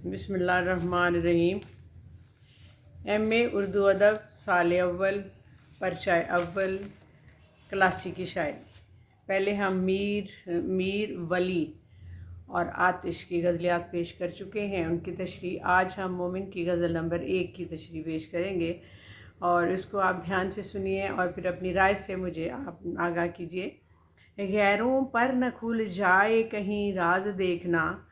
बिस्मिल्लाहिर्रहमानिर्रहीम। एम.ए. उर्दू अदब साल अव्वल परचाए अव्वल क्लासिकी शायरी। पहले हम मीर वली और आतिश की गज़लियात पेश कर चुके हैं, उनकी तशरीह। आज हम मोमिन की गज़ल नंबर 1 की तशरीह पेश करेंगे और इसको आप ध्यान से सुनिए और फिर अपनी राय से मुझे आप आगाह कीजिए। गैरों पर न खुल जाए कहीं राज देखना,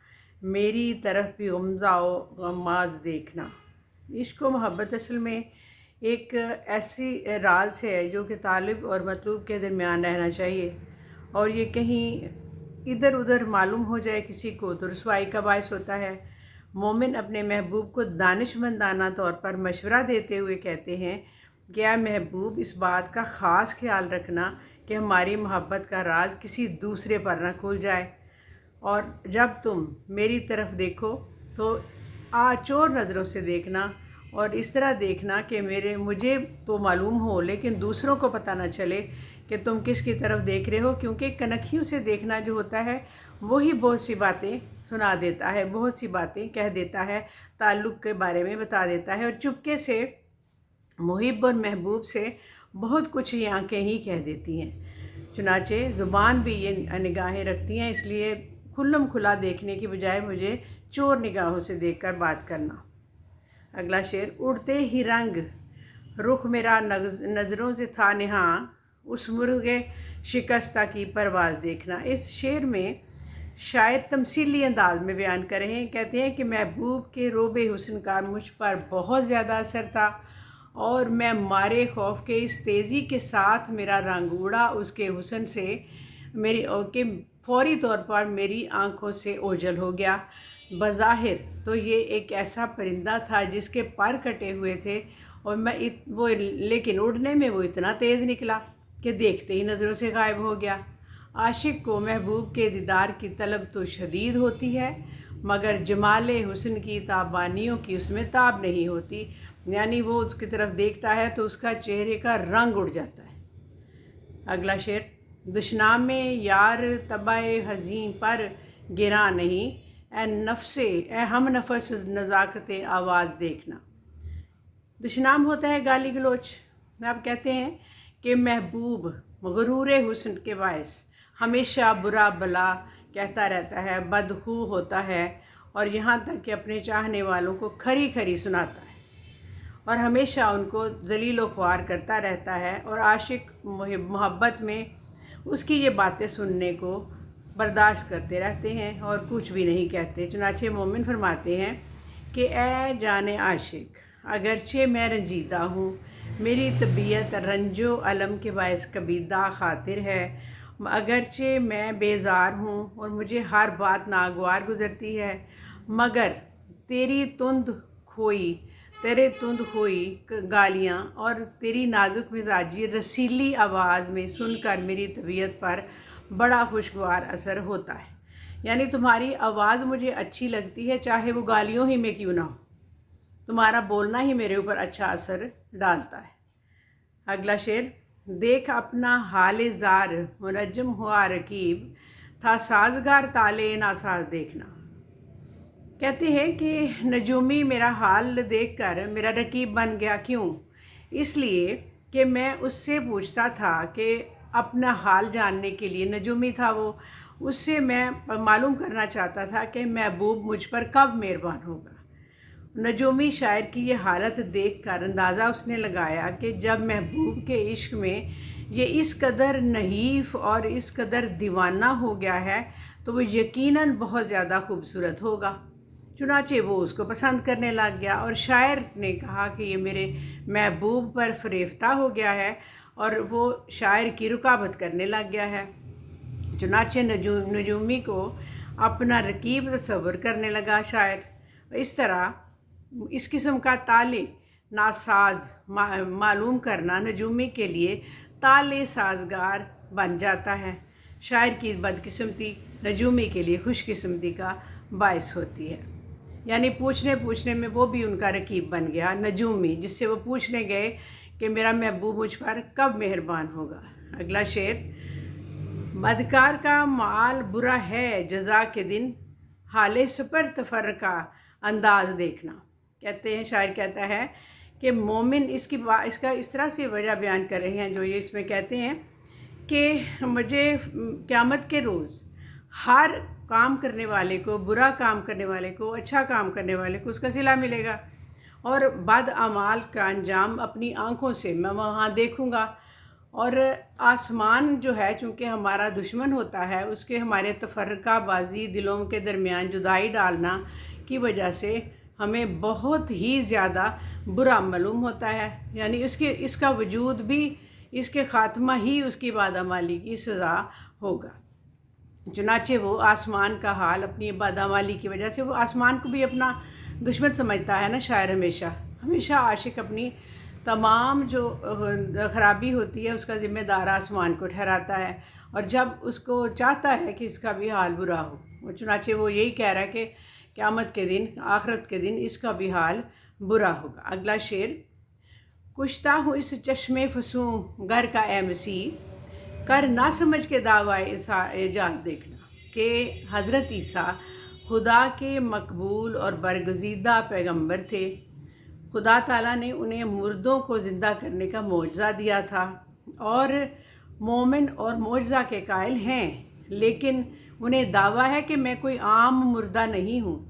मेरी तरफ भी गमज़ाओ गमाज देखना। इश्क व मोहब्बत असल में एक ऐसी राज है जो कि तालिब और मतलूब के दरमियान रहना चाहिए, और ये कहीं इधर उधर मालूम हो जाए किसी को तो रुसवाई का बायस होता है। मोमिन अपने महबूब को दानिशमंदाना तौर पर मशवरा देते हुए कहते हैं कि या महबूब, इस बात का ख़ास ख्याल रखना कि हमारी मोहब्बत का राज किसी दूसरे पर न खुल जाए, और जब तुम मेरी तरफ देखो तो आचोर नज़रों से देखना, और इस तरह देखना कि मुझे तो मालूम हो लेकिन दूसरों को पता ना चले कि तुम किसकी तरफ देख रहे हो, क्योंकि कनखियों से देखना जो होता है वही बहुत सी बातें सुना देता है, बहुत सी बातें कह देता है, ताल्लुक़ के बारे में बता देता है, और चुपके से मुहिब और महबूब से बहुत कुछ ये आँखें ही कह देती हैं। चुनाचे ज़ुबान भी ये निगाहें रखती हैं, इसलिए खुल्लम खुला देखने की बजाय मुझे चोर निगाहों से देखकर बात करना। अगला शेर। उड़ते ही रंग रुख मेरा नज़रों से था निहाँ, उस मुर्गे शिकस्ता की परवाज़ देखना। इस शेर में शायर तमसीली अंदाज में बयान कर रहे हैं। कहते हैं कि महबूब के रोबे हुस्न का मुझ पर बहुत ज़्यादा असर था, और मैं मारे खौफ के इस तेज़ी के साथ मेरा रंग उड़ा उसके हुस्न से, मेरी के फौरी तौर पर मेरी आँखों से ओझल हो गया। बज़ाहिर तो ये एक ऐसा परिंदा था जिसके पर कटे हुए थे, और लेकिन उड़ने में वो इतना तेज़ निकला कि देखते ही नज़रों से गायब हो गया। आशिक को महबूब के दीदार की तलब तो शदीद होती है, मगर जमाले हुस्न की ताबानियों की उसमें ताब नहीं होती, यानी वो उसकी तरफ देखता है तो उसका चेहरे का रंग उड़ जाता है। अगला शेर। दुश्नाम में यार तबाए हज़ीं पर गिरा नहीं, ए हम नफस नज़ाकत आवाज़ देखना। दुश्नाम होता है गाली गलोच। आप कहते हैं कि महबूब गरूर हुस्न के बायस हमेशा बुरा भला कहता रहता है, बदखू होता है, और यहाँ तक कि अपने चाहने वालों को खरी खरी सुनाता है, और हमेशा उनको जलील व ख्वार करता रहता है, और आशिक मोहब्बत में उसकी ये बातें सुनने को बर्दाश्त करते रहते हैं और कुछ भी नहीं कहते। चुनाचे मोमिन फरमाते हैं कि ए जाने आशिक, अगरचे मैं रंजीदा हूँ, मेरी तबीयत रंजो अलम के बायस कबीदा खातिर है, अगरचे मैं बेजार हूँ और मुझे हर बात नागवार गुजरती है, मगर तेरी तुंद खोई गालियाँ और तेरी नाजुक मिजाजी रसीली आवाज़ में सुनकर मेरी तबीयत पर बड़ा खुशगवार असर होता है। यानी तुम्हारी आवाज़ मुझे अच्छी लगती है, चाहे वो गालियों ही में क्यों ना हो, तुम्हारा बोलना ही मेरे ऊपर अच्छा असर डालता है। अगला शेर। देख अपना हाल जार मुनज्जम हुआ रकीब, था साजगार ताले नासाज देखना। कहते हैं कि नजूमी मेरा हाल देखकर मेरा रकीब बन गया। क्यों? इसलिए कि मैं उससे पूछता था कि अपना हाल जानने के लिए, नजूमी था वो, उससे मैं मालूम करना चाहता था कि महबूब मुझ पर कब मेहरबान होगा। नजूमी शायर की ये हालत देखकर अंदाज़ा उसने लगाया कि जब महबूब के इश्क में ये इस कदर नहीफ और इस कदर दीवाना हो गया है तो वो यकीनन बहुत ज़्यादा खूबसूरत होगा। चुनाचे वो उसको पसंद करने लग गया, और शायर ने कहा कि ये मेरे महबूब पर फरेफ्ता हो गया है, और वो शायर की रुकावत करने लग गया है। चुनाचे नजूमी को अपना रकीब तस्वर करने लगा शायर। इस तरह इस किस्म का ताले नासाज मालूम करना नजूमी के लिए ताले साजगार बन जाता है। शायर की बदकिस्मती नजूमी के लिए खुशकिस्मती का बायस होती है। यानी पूछने में वो भी उनका रकीब बन गया, नजूमी, जिससे वो पूछने गए कि मेरा महबूब मुझ पर कब मेहरबान होगा। अगला शेर। बदकार का माल बुरा है जज़ा के दिन, हाले सपर तफरका अंदाज देखना। कहते हैं, शायर कहता है कि मोमिन इसका इस तरह से वजह बयान कर रहे हैं, जो ये इसमें कहते हैं कि मुझे क़यामत के रोज़ हर काम करने वाले को, बुरा काम करने वाले को, अच्छा काम करने वाले को उसका सिला मिलेगा, और बद अमाल का अंजाम अपनी आँखों से मैं वहाँ देखूँगा। और आसमान जो है, चूँकि हमारा दुश्मन होता है, उसके हमारे तफर्रकाबाजी, दिलों के दरमियान जुदाई डालना की वजह से हमें बहुत ही ज़्यादा बुरा मालूम होता है। यानी इसका वजूद भी, इसके ख़ात्मा ही उसकी बादामाली की सज़ा होगा। चुनाचे वो आसमान का हाल अपनी बादामाली की वजह से, वो आसमान को भी अपना दुश्मन समझता है ना शायर। हमेशा आशिक अपनी तमाम जो ख़राबी होती है उसका ज़िम्मेदार आसमान को ठहराता है, और जब उसको चाहता है कि इसका भी हाल बुरा हो, वो चुनाचे वो यही कह रहा है कि क़यामत के दिन, आखिरत के दिन इसका भी हाल बुरा होगा। अगला शेर, कुश्ता हूँ इस चश्मे फसूं घर का ए मसीह, कर ना समझ के दावा एजाज देखना। कि हज़रत ईसा खुदा के मकबूल और बरगज़ीदा पैगंबर थे। खुदा ताला ने उन्हें मुर्दों को ज़िंदा करने का मोजज़ा दिया था, और मोमिन और मोजज़ा के कायल हैं, लेकिन उन्हें दावा है कि मैं कोई आम मुर्दा नहीं हूँ,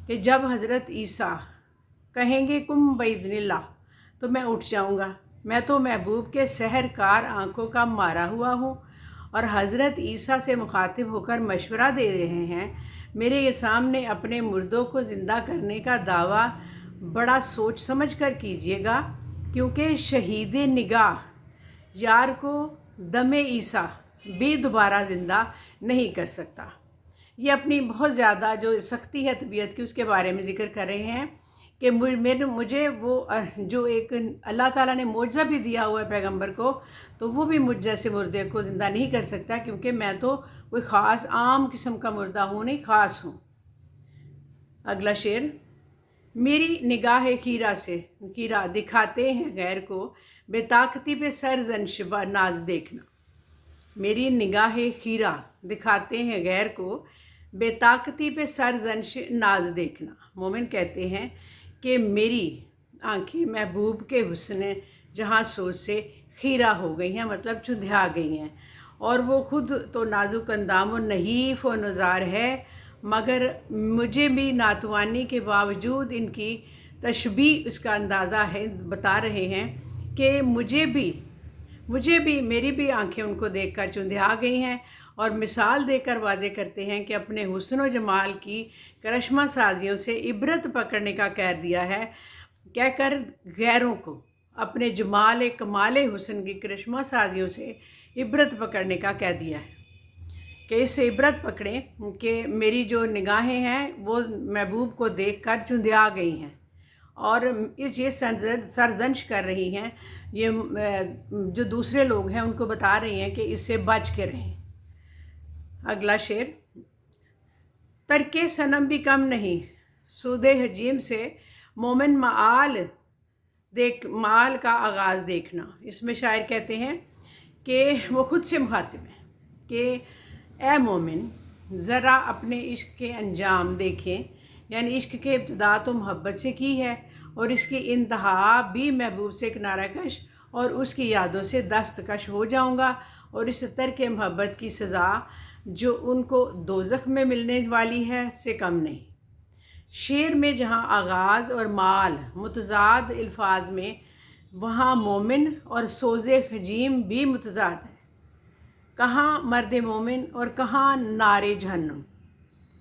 कि जब हज़रत ईसा कहेंगे कुम बइज़्निल्लाह तो मैं उठ जाऊँगा। मैं तो महबूब के सहरकार आँखों का मारा हुआ हूँ, और हज़रत ईसा से मुखातिब होकर मशवरा दे रहे हैं, मेरे सामने अपने मुर्दों को ज़िंदा करने का दावा बड़ा सोच समझ कर कीजिएगा, क्योंकि शहीद निगाह यार को दमे ईसा भी दोबारा ज़िंदा नहीं कर सकता। ये अपनी बहुत ज़्यादा जो सख्ती है तबीयत की, उसके बारे में ज़िक्र कर रहे हैं कि मुझे वो जो एक अल्लाह ताला ने मोजज़ा भी दिया हुआ है पैगंबर को, तो वो भी मुझ जैसे मुर्दे को ज़िंदा नहीं कर सकता, क्योंकि मैं तो कोई ख़ास आम किस्म का मुर्दा हूँ नहीं, ख़ास हूँ। अगला शेर, मेरी निगाह कीरा दिखाते हैं गैर को, बेताकती पे सरजनश नाज देखना। मेरी निगाह खीरा दिखाते हैं गैर को, बेताकती पे सरजनश नाज देखना। मोमिन कहते हैं कि मेरी आँखें महबूब के हुस्न जहाँ सोच से खीरा हो गई हैं, मतलब चुंधिया गई हैं, और वो खुद तो नाजुक अंदाम और नहीफ़ व नज़ार है, मगर मुझे भी नातवानी के बावजूद इनकी तशबीह उसका अंदाज़ा है, बता रहे हैं कि मुझे भी मेरी भी आंखें उनको देखकर चुंधिया गई हैं, और मिसाल देकर वाजे करते हैं कि अपने हुस्न व जमाल की करिश्मा साजियों से इबरत पकड़ने का कह दिया है, कहकर गैरों को अपने जमाल कमाल हुस्न की करिश्मा साजियों से इबरत पकड़ने का कह दिया है, कि इससे इबरत पकड़ें कि मेरी जो निगाहें हैं वो महबूब को देखकर चुंधिया गई हैं, और ये सरजंश कर रही हैं, ये जो दूसरे लोग हैं उनको बता रही हैं कि इससे बच के रहें। अगला शेर, तरके सनम भी कम नहीं सूदे हजीम से, मोमिन माल का आगाज़ देखना। इसमें शायर कहते हैं कि वो ख़ुद से मुखातिब हैं कि ए मोमिन, ज़रा अपने इश्क के अंजाम देखें, यानी इश्क के इब्तिदा तो मोहब्बत से की है, और इसकी इंतहा भी महबूब से किनारा कश और उसकी यादों से दस्तकश हो जाऊंगा, और इस तरक मोहब्बत की सज़ा जो उनको दोज़ख में मिलने वाली है से कम नहीं। शेर में जहाँ आगाज़ और माल मुतज़ाद अल्फाज में, वहाँ मोमिन और सोज़े हजीम भी मुतज़ाद है। कहाँ मर्द मोमिन और कहाँ नारे जहन्नुम,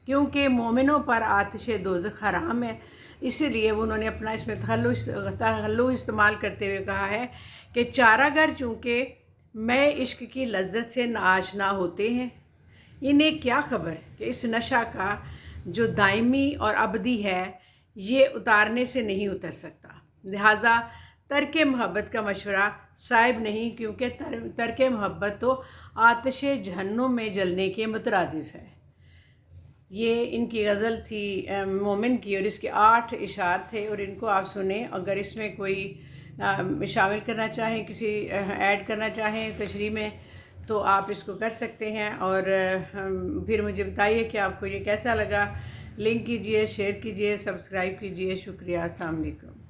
क्योंकि मोमिनों पर आतिश दोज़ख हराम है, इसीलिए उन्होंने अपना इसमें तखल्लु इस्तेमाल करते हुए कहा है कि चारागर चूँकि मैं इश्क की लज्जत से नाआशना होते हैं, इन्हें क्या खबर कि इस नशा का जो दायमी और अबदी है, ये उतारने से नहीं उतर सकता। लिहाजा तर्क मोहब्बत का मशवरा साहिब नहीं, क्योंकि तर्क मोहब्बत तो आतिश जहन्नुम में जलने के मुतरादिफ है। ये इनकी गज़ल थी मोमिन की, और इसके 8 इशार थे, और इनको आप सुने। अगर इसमें कोई शामिल करना चाहें, किसी ऐड करना चाहें तशरीह में, तो आप इसको कर सकते हैं, और फिर मुझे बताइए कि आपको ये कैसा लगा। لنک کیجیے، شیئر کیجیے، سبسکرائب کیجیے. شکریہ. السلام علیکم.